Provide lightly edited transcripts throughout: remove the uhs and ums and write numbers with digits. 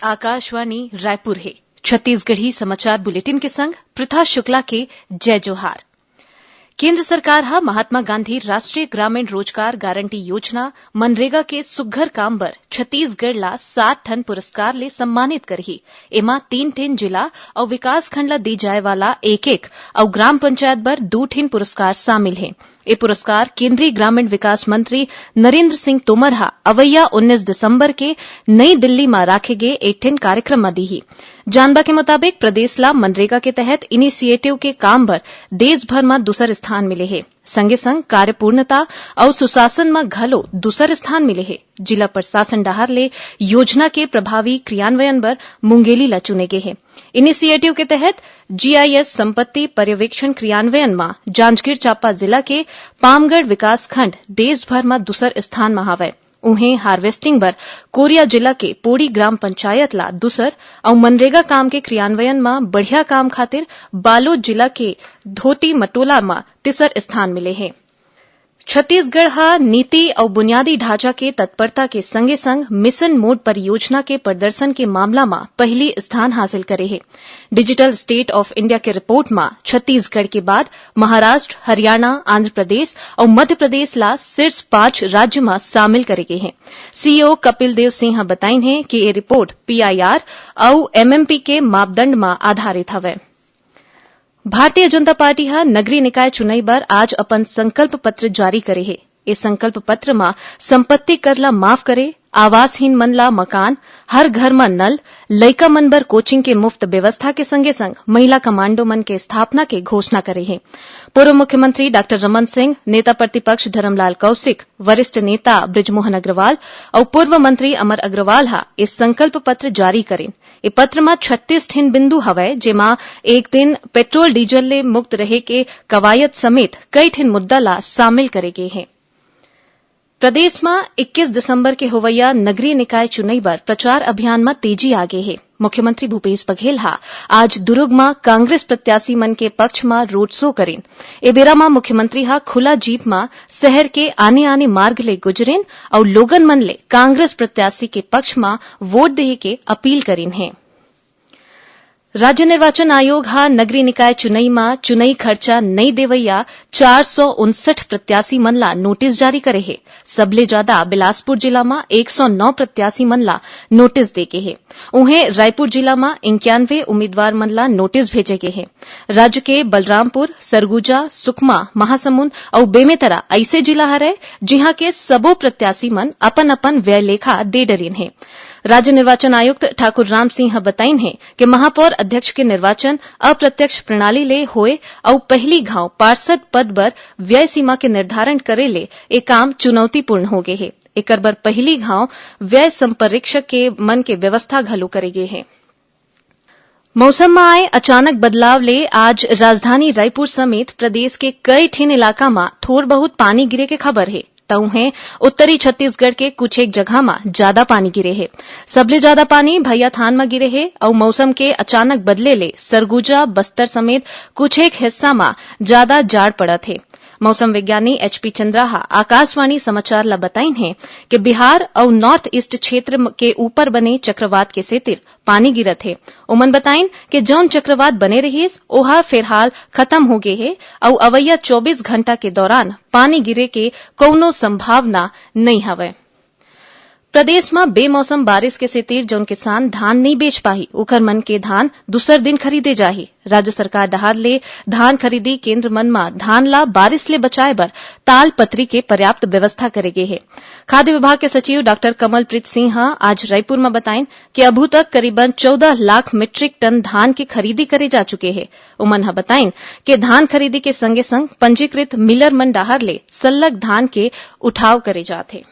आकाशवाणी रायपुर है। छत्तीसगढ़ी समाचार बुलेटिन के संग प्रथा शुक्ला के जय जोहार। केंद्र सरकार हा महात्मा गांधी राष्ट्रीय ग्रामीण रोजगार गारंटी योजना मनरेगा के सुग्घर काम बर छत्तीसगढ़ ला 60 ठन पुरस्कार ले सम्मानित करही। एमा 3 ठन जिला और विकास खंड ला दी जाए वाला एक और ग्राम पंचायत बर 2 ठन पुरस्कार शामिल हैं। ये पुरस्कार केंद्रीय ग्रामीण विकास मंत्री नरेंद्र सिंह तोमर हा अवैया 19 दिसंबर के नई दिल्ली में राखे गए एक ठन कार्यक्रम में दी ही। जानबा के मुताबिक प्रदेश ला मनरेगा के तहत इनिशिएटिव के काम बर देश भर में दूसर स्थान मिले है। संगे संग कार्यपूर्णता और सुशासन में घलो दूसर स्थान मिले है। जिला प्रशासन डाहर ले योजना के प्रभावी क्रियान्वयन बर मुंगेली ला चुने गए हैं। इनिशिएटिव के तहत जीआईएस संपत्ति पर्यवेक्षण क्रियान्वयन में जांजगीर चांपा जिला के पामगढ़ विकास खंड देश भर में दूसर स्थान में हावय। उन्हें हार्वेस्टिंग बर कोरिया जिला के पोड़ी ग्राम पंचायत ला दूसर और मनरेगा काम के क्रियान्वयन में बढ़िया काम खातिर बालोद जिला के धोती मटोला में तीसर स्थान मिले हैं। छत्तीसगढ़ हा नीति और बुनियादी ढांचा के तत्परता के संगे संग मिशन मोड परियोजना के प्रदर्शन के मामला में पहली स्थान हासिल करे है। डिजिटल स्टेट ऑफ इंडिया के रिपोर्ट में छत्तीसगढ़ के बाद महाराष्ट्र, हरियाणा, आंध्र प्रदेश और मध्य प्रदेश ला शीर्ष 5 राज्य में शामिल करे गए हैं। सीईओ कपिल देव सिंह बताइन है कि ये रिपोर्ट पीआईआर और एमएमपी के मापदंड में आधारित हवे। भारतीय जनता पार्टी हा नगरीय निकाय चुनाई बर आज अपन संकल्प पत्र जारी करे है। इस संकल्प पत्र में संपत्ति कर ला माफ करे, आवासहीन मन ला मकान, हर घर में नल, लइका मन बर कोचिंग के मुफ्त व्यवस्था के संगे संग महिला कमांडो मन के स्थापना के घोषणा करे है। पूर्व मुख्यमंत्री डॉ रमन सिंह, नेता प्रतिपक्ष धरमलाल कौशिक, वरिष्ठ नेता बृजमोहन अग्रवाल और पूर्व मंत्री अमर अग्रवाल हा इस संकल्प पत्र जारी करें। ये पत्र में 36 ठिन बिंदु हवय, जेमा एक दिन पेट्रोल डीजल ले मुक्त रहे के कवायद समेत कई ठिन मुद्दा ला शामिल करे गए हैं। प्रदेश में 21 दिसंबर के होवैया नगरीय निकाय चुनाई बर प्रचार अभियान में तेजी आ गई है। मुख्यमंत्री भूपेश बघेल हा आज दुर्ग में कांग्रेस प्रत्याशी मन के पक्ष में रोड शो करें। ए बेरा में मुख्यमंत्री हा खुला जीप में शहर के आने मार्ग ले गुजरें और लोगन मन ले कांग्रेस प्रत्याशी के पक्ष में वोट देहे के अपील करें हैं। राज्य निर्वाचन आयोग हा नगरीय निकाय चुनाई में चुनाई खर्चा नहीं देवैया 459 प्रत्याशी मन ला नोटिस जारी करे है। सबले ज्यादा बिलासपुर जिला में 109 प्रत्याशी मन ला नोटिस देके है। उन्हें रायपुर जिला में 91 उम्मीदवार मन ला नोटिस भेजे गए हैं। राज्य के बलरामपुर, सरगुजा, सुकमा, महासमुंद और बेमेतरा ऐसे जिला हरे जिहां के सबो प्रत्याशी मन अपन अपन व्यय लेखा दे डरीन है। राज्य निर्वाचन आयुक्त ठाकुर राम सिंह बताइन है कि महापौर अध्यक्ष के निर्वाचन अप्रत्यक्ष प्रणाली ले होए और पहली घाव पार्षद पद बर व्यय सीमा के निर्धारण करे ले ये काम चुनौतीपूर्ण हो गए है। एकर बर पहली घाव व्यय संपरीक्षक के मन के व्यवस्था घलो करे गए है। मौसम में आए अचानक बदलाव ले आज राजधानी रायपुर समेत प्रदेश के कई ठिन इलाका में थोड़ बहुत पानी गिरे के खबर है। तउहें उत्तरी छत्तीसगढ़ के कुछ एक जगह में ज्यादा पानी गिरे है। सबले ज्यादा पानी भैयाथान में गिरे है और मौसम के अचानक बदले ले सरगुजा, बस्तर समेत कुछ एक हिस्सा में ज्यादा जाड़ पड़त है। मौसम विज्ञानी एचपी चंद्राहा आकाशवाणी समाचार ला बताइन है कि बिहार और नॉर्थ ईस्ट क्षेत्र के ऊपर बने चक्रवात के सेतिर पानी गिरत है। उमन बताइन कि जौन चक्रवात बने रहीस ओहा फिलहाल खत्म हो गए है और अवैया 24 घंटा के दौरान पानी गिरे के कौनो संभावना नहीं हवे। प्रदेश में बेमौसम बारिश के सेतिर जौन किसान धान नहीं बेच पाही उखर मन के धान दूसर दिन खरीदे जाही। राज्य सरकार डहार ले धान खरीदी केंद्र मन में धान ला बारिश ले बचाए बर ताल पत्री के पर्याप्त व्यवस्था करे गए है। खाद्य विभाग के सचिव डॉक्टर कमलप्रीत सिंह आज रायपुर में बताइन कि अभी तक करीबन 14 लाख मीट्रिक टन धान की खरीदी करे जा चुके हैं। उमन बताइन कि धान खरीदी के संगे संग पंजीकृत मिलर मन डाहर ले सल्लग धान के उठाव करे जाते।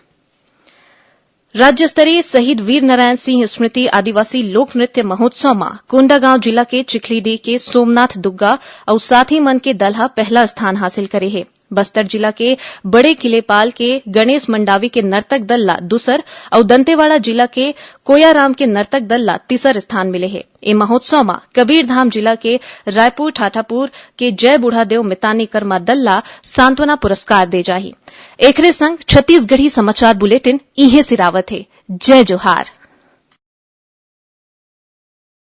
राज्य स्तरीय शहीद वीर नारायण सिंह स्मृति आदिवासी लोक नृत्य महोत्सव में कोंडागांव जिला के चिखलीडीह के सोमनाथ दुग्गा और साथी मन के दल पहला स्थान हासिल करे है। बस्तर जिला के बड़े किलेपाल के गणेश मंडावी के नर्तक दल ला दूसर और दंतेवाड़ा जिला के कोयाराम के नर्तक दल ला तीसर स्थान मिले है। ए महोत्सव में कबीरधाम जिला के रायपुर ठाठापुर के जय बुढ़ादेव मितानी कर्मा दल ला सांत्वना पुरस्कार दे जाही। एकरे संग छत्तीसगढ़ी समाचार बुलेटिन इहे सिरावत है। जय जोहार।